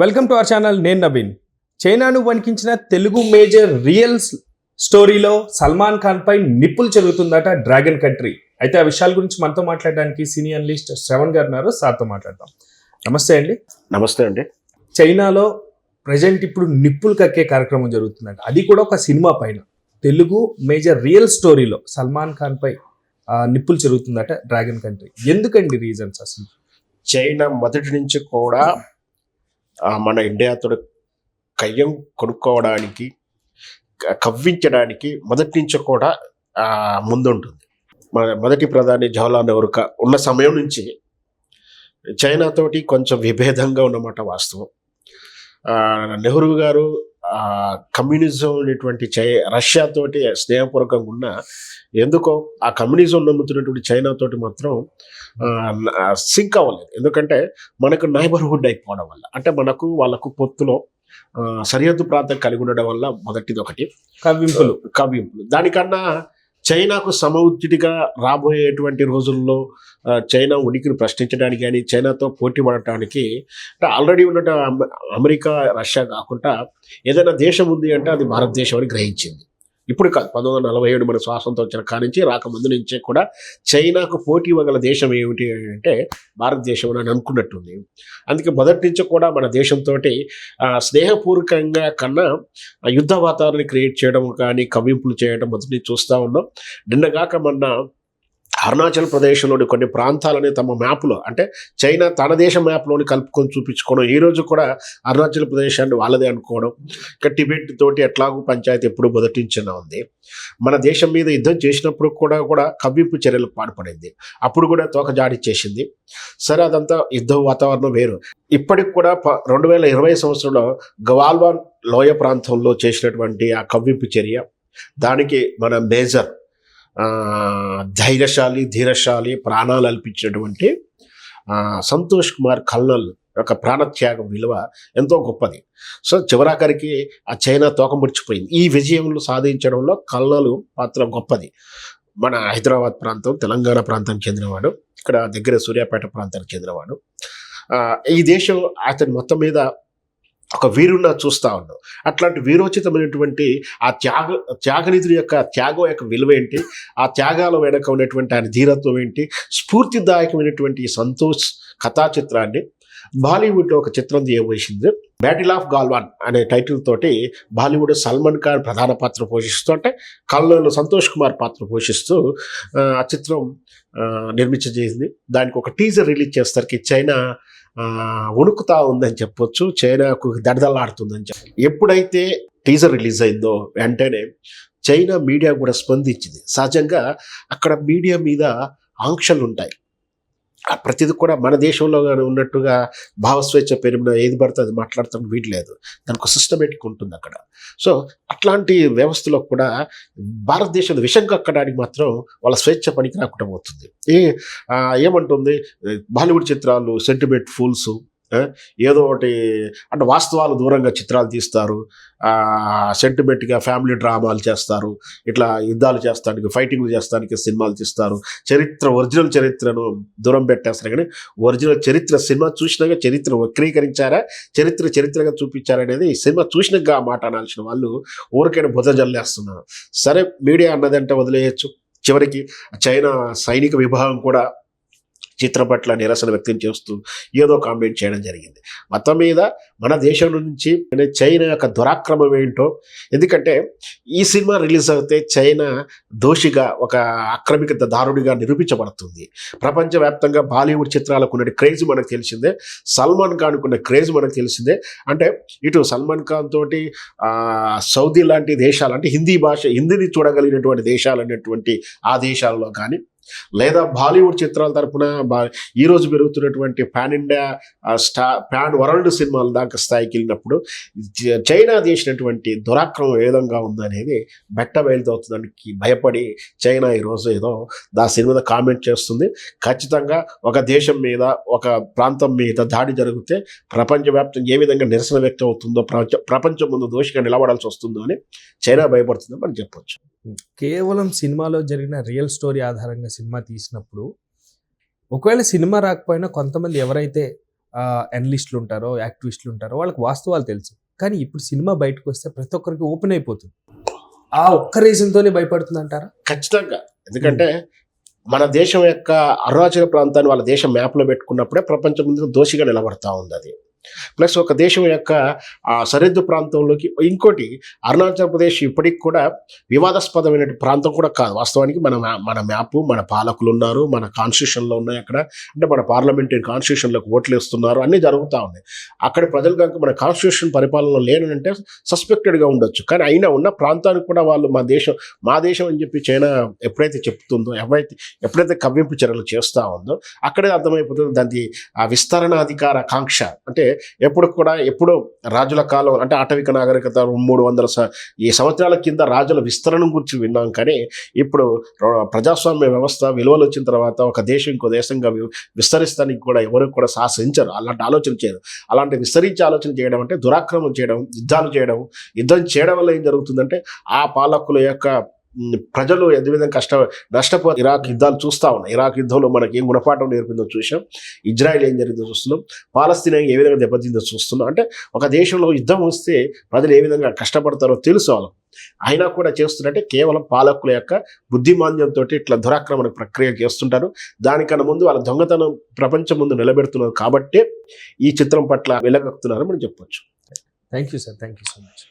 Welcome to our channel. నేను నవీన్. చైనాను వణికించిన Telugu major real స్టోరీలో సల్మాన్ ఖాన్ పై నిప్పులు చెరుగుతుందట డ్రాగన్ కంట్రీ. అయితే ఆ విషయాల గురించి మనతో మాట్లాడడానికి సీనియర్ అనలిస్ట్ శ్రవణ్ గారు ఉన్నారు. సార్తో మాట్లాడదాం. నమస్తే అండి. నమస్తే అండి. చైనాలో ప్రజెంట్ ఇప్పుడు నిప్పులు కక్కే కార్యక్రమం జరుగుతుందంట. అది కూడా ఒక సినిమా పైన. తెలుగు మేజర్ రియల్ స్టోరీలో సల్మాన్ ఖాన్ పై నిప్పులు చెరుగుతుందట డ్రాగన్ కంట్రీ. ఎందుకండి రీజన్స్ అసలు? చైనా మొదటి నుంచి కూడా మన ఇండియాతో కయ్యం కొనుక్కోవడానికి, కవ్వించడానికి మొదటి నుంచి కూడా ముందుంటుంది. మన మొదటి ప్రధాని జవహర్లాల్ నెహ్రూ ఉన్న సమయం నుంచి చైనాతోటి కొంచెం విభేదంగా ఉన్నమాట వాస్తవం. నెహ్రూ గారు కమ్యూనిజం అనేటువంటి రష్యాతోటి స్నేహపూర్వకంగా ఉన్న ఎందుకో ఆ కమ్యూనిజం నమ్ముతున్నటువంటి చైనాతోటి మాత్రం సింక్ అవ్వలేదు. ఎందుకంటే మనకు నైబర్హుడ్ అయిపోవడం వల్ల, అంటే మనకు వాళ్ళకు పొత్తులో సరిహద్దు ప్రాంతం కలిగి ఉండడం వల్ల మొదటిది ఒకటి కవ్వింపులు. దానికన్నా చైనాకు సమవుజ్జిటిగా రాబోయేటువంటి రోజుల్లో చైనా ఉనికిని ప్రశ్నించడానికి కానీ చైనాతో పోటీ పడటానికి ఆల్రెడీ ఉన్న అమెరికా, రష్యా కాకుండా ఏదైనా దేశం ఉంది అంటే అది భారతదేశం అని గ్రహించింది. ఇప్పుడు కాదు, 1947 మన స్వాతంత్రం వచ్చిన కానించి రాకముందు నుంచే కూడా చైనాకు పోటీ ఇవ్వగల దేశం ఏమిటి అంటే భారతదేశం అని అనుకున్నట్టుంది. అందుకే మొదటి నుంచి కూడా మన దేశంతో స్నేహపూర్వకంగా కన్నా యుద్ధ వాతావరణాన్ని క్రియేట్ చేయడం కానీ కవ్వింపులు చేయడం మొదటి నుంచి చూస్తూ ఉన్నాం. నిన్నగాక మొన్న అరుణాచల్ ప్రదేశ్లోని కొన్ని ప్రాంతాలని తమ మ్యాప్లో, అంటే చైనా తన దేశ మ్యాప్లోని కలుపుకొని చూపించుకోవడం, ఈరోజు కూడా అరుణాచల్ ప్రదేశాన్ని వాళ్ళదే అనుకోవడం, ఇంకా టిబెట్ తోటి ఎట్లాగూ పంచాయతీ ఎప్పుడు మొదటి నుంచినే ఉంది. మన దేశం మీద యుద్ధం చేసినప్పుడు కూడా కవ్వింపు చర్యలకు పాల్పడింది. అప్పుడు కూడా తోక జాడిచ్చేసింది. సరే, అదంతా యుద్ధ వాతావరణం వేరు. ఇప్పటికి కూడా 2020 సంవత్సరంలో గవాల్వాన్ లోయ ప్రాంతంలో చేసినటువంటి ఆ కవ్వింపు చర్య, దానికి మన మేజర్ ధైర్యశాలి, ధీరశాలి, ప్రాణాలు అల్పించినటువంటి సంతోష్ కుమార్ కల్నల్ యొక్క ప్రాణత్యాగం విలువ ఎంతో గొప్పది. సో చివరాఖరికి ఆ చైనా తోక ముడిచిపోయింది. ఈ విజయంలో సాధించడంలో కల్నల్ పాత్ర గొప్పది. మన హైదరాబాద్ ప్రాంతం, తెలంగాణ ప్రాంతానికి చెందినవాడు, ఇక్కడ దగ్గర సూర్యాపేట ప్రాంతానికి చెందినవాడు. ఈ దేశం అతని మొత్తం మీద ఒక వీరున్నా చూస్తూ ఉన్నాం. అట్లాంటి వీరోచితమైనటువంటి ఆ త్యాగనిధుల యొక్క త్యాగం యొక్క విలువ ఏంటి, ఆ త్యాగాల వెనక ఉన్నటువంటి ఆయన ధీరత్వం ఏంటి, స్ఫూర్తిదాయకమైనటువంటి సంతోష్ కథా చిత్రాన్ని బాలీవుడ్లో ఒక చిత్రం తీయబోసింది. బ్యాటిల్ ఆఫ్ గాల్వాన్ అనే టైటిల్ తోటి బాలీవుడ్ సల్మాన్ ఖాన్ ప్రధాన పాత్ర పోషిస్తూ, అంటే కల్నల్ సంతోష్ కుమార్ పాత్ర పోషిస్తూ ఆ చిత్రం నిర్మించేసింది. దానికి ఒక టీజర్ రిలీజ్ చేస్తారు. చైనా వణుకుతా ఉందని చెప్పొచ్చు, చైనాకు దడదలాడుతుందని చెప్పి. ఎప్పుడైతే టీజర్ రిలీజ్ అయిందో వెంటనే చైనా మీడియా కూడా స్పందించింది. సహజంగా అక్కడ మీడియా మీద ఆంక్షలు ఉంటాయి. ప్రతిది కూడా మన దేశంలో ఉన్నట్టుగా భావస్వేచ్ఛ పెరిగిన ఏది పడితే అది మాట్లాడతాం వీడలేదు. దానికి సిస్టమేటిక్ ఉంటుంది అక్కడ. సో అట్లాంటి వ్యవస్థలో కూడా భారతదేశంలో విషం కక్కడానికి మాత్రం వాళ్ళ స్వేచ్ఛ పనికి రాకుండా పోతుంది. ఏమంటుంది, బాలీవుడ్ చిత్రాలు సెంటిమెంట్ ఫూల్స్, ఏదో ఒకటి అంటే వాస్తవాలు దూరంగా చిత్రాలు తీస్తారు, సెంటిమెంట్గా ఫ్యామిలీ డ్రామాలు చేస్తారు, ఇట్లా యుద్ధాలు చేస్తానికి, ఫైటింగ్లు చేస్తానికి సినిమాలు తీస్తారు, ఒరిజినల్ చరిత్రను దూరం పెట్టేస్తారు. కానీ ఒరిజినల్ చరిత్ర సినిమా చూసినాక చరిత్ర వక్రీకరించారా, చరిత్రగా చూపించారనేది ఈ సినిమా చూసినాక ఆ మాట అనాల్సిన వాళ్ళు ఊరికైనా బుధ జల్లేస్తున్నారు. సరే, మీడియా అన్నదంటే వదిలేయచ్చు. చివరికి చైనా సైనిక విభాగం కూడా చిత్రం పట్ల నిరసన వ్యక్తం చేస్తూ ఏదో కామెంట్ చేయడం జరిగింది. మొత్తం మీద మన దేశం నుంచి చైనా యొక్క దురాక్రమం ఏంటో, ఎందుకంటే ఈ సినిమా రిలీజ్ అవుతే చైనా దోషిగా, ఒక ఆక్రమిక దారుడిగా నిరూపించబడుతుంది. ప్రపంచవ్యాప్తంగా బాలీవుడ్ చిత్రాలకు ఉన్న క్రేజ్ మనకు తెలిసిందే, సల్మాన్ ఖాన్కు ఉన్న క్రేజ్ మనకు తెలిసిందే. అంటే ఇటు సల్మాన్ ఖాన్ తోటి సౌదీ లాంటి దేశాలు, అంటే హిందీని చూడగలిగినటువంటి దేశాలు అనేటువంటి ఆ దేశాలలో కానీ, లేదా బాలీవుడ్ చిత్రాల తరఫున ఈరోజు పెరుగుతున్నటువంటి పాన్ ఇండియా పాన్ వరల్డ్ సినిమాల దాకా స్థాయికి వెళ్ళినప్పుడు చైనా చేసినటువంటి దురాక్రమం ఏ విధంగా ఉందనేది బెట్ట బయలుదేరుతుందానికి భయపడి చైనా ఈరోజు ఏదో సినిమా మీద కామెంట్ చేస్తుంది. ఖచ్చితంగా ఒక దేశం మీద, ఒక ప్రాంతం మీద దాడి జరిగితే ప్రపంచవ్యాప్తంగా ఏ విధంగా నిరసన వ్యక్తం అవుతుందో, ప్రపంచం ముందు దోషిగా నిలబడాల్సి వస్తుందో అని చైనా భయపడుతుందని మనం చెప్పొచ్చు. కేవలం సినిమాలో జరిగిన రియల్ స్టోరీ ఆధారంగా సినిమా తీసినప్పుడు ఒకవేళ సినిమా రాకపోయినా కొంతమంది ఎవరైతే అనలిస్టులు ఉంటారో యాక్టివిస్టులు ఉంటారో వాళ్ళకి వాస్తవాలు తెలుసు. కానీ ఇప్పుడు సినిమా బయటకు వస్తే ప్రతి ఒక్కరికి ఓపెన్ అయిపోతుంది. ఆ ఒక్క రీజన్తోనే భయపడుతుంది అంటారా? ఖచ్చితంగా. ఎందుకంటే మన దేశం యొక్క అరుణాచల్ ప్రాంతాన్ని వాళ్ళ దేశం మ్యాప్లో పెట్టుకున్నప్పుడే ప్రపంచం ముందు దోషిగా నిలబడతా ఉంది అది. ప్లస్ ఒక దేశం యొక్క సరిహద్దు ప్రాంతంలోకి ఇంకోటి అరుణాచల్ ప్రదేశ్ ఇప్పటికి కూడా వివాదాస్పదమైన ప్రాంతం కూడా కాదు. వాస్తవానికి మన మ్యాపు, మన పాలకులు ఉన్నారు, మన కాన్స్టిట్యూషన్లో ఉన్నాయి అక్కడ. అంటే మన పార్లమెంటరీ కాన్స్టిట్యూషన్లోకి ఓట్లు వేస్తున్నారు, అన్నీ జరుగుతూ ఉన్నాయి. అక్కడ ప్రజలు కనుక మన కాన్స్టిట్యూషన్ పరిపాలన లేనంటే సస్పెక్టెడ్గా ఉండొచ్చు. కానీ అయినా ఉన్న ప్రాంతానికి కూడా వాళ్ళు మా దేశం అని చెప్పి చైనా ఎప్పుడైతే చెప్తుందో, ఎప్పుడైతే కవ్వింపు చర్యలు చేస్తూ ఉందో అక్కడే అర్థమైపోతుంది దానికి ఆ విస్తరణాధికార కాంక్ష. అంటే ఎప్పుడో రాజుల కాలం, అంటే ఆటవిక నాగరికత 300 ఈ సంవత్సరాల కింద రాజుల విస్తరణ గురించి విన్నాం. కానీ ఇప్పుడు ప్రజాస్వామ్య వ్యవస్థ విలువలు వచ్చిన తర్వాత ఒక దేశం ఇంకో దేశంగా విస్తరిస్తానికి కూడా ఎవరు కూడా సాహసించరు, అలాంటి ఆలోచన చేయరు. అలాంటి విస్తరించి ఆలోచన చేయడం అంటే దురాక్రమం చేయడం, యుద్ధం చేయడం వల్ల ఏం జరుగుతుందంటే ఆ పాలకుల యొక్క ప్రజలు ఎంత విధంగా నష్టపోయి ఇరాక్ యుద్ధాలు చూస్తూ ఉన్నాయి. ఇరాక్ యుద్ధంలో మనకి ఏం గుణపాఠం నేర్పిందో చూసాం, ఇజ్రాయెల్ ఏం జరిగిందో చూస్తున్నాం, పాలస్తీనా ఏ విధంగా దెబ్బతిందో చూస్తున్నాం. అంటే ఒక దేశంలో యుద్ధం వస్తే ప్రజలు ఏ విధంగా కష్టపడతారో తెలుసు వాళ్ళు. అయినా కూడా చేస్తున్నట్టే కేవలం పాలకుల యొక్క బుద్ధిమాంద్యంతో ఇట్లా దురాక్రమణ ప్రక్రియ చేస్తుంటారు. దానికన్నా ముందు వాళ్ళ దొంగతనం ప్రపంచం ముందు నిలబెడుతున్నారు కాబట్టే ఈ చిత్రం పట్ల వెళ్ళగక్కుతున్నారని మనం చెప్పొచ్చు. Thank you sir, thank you so much.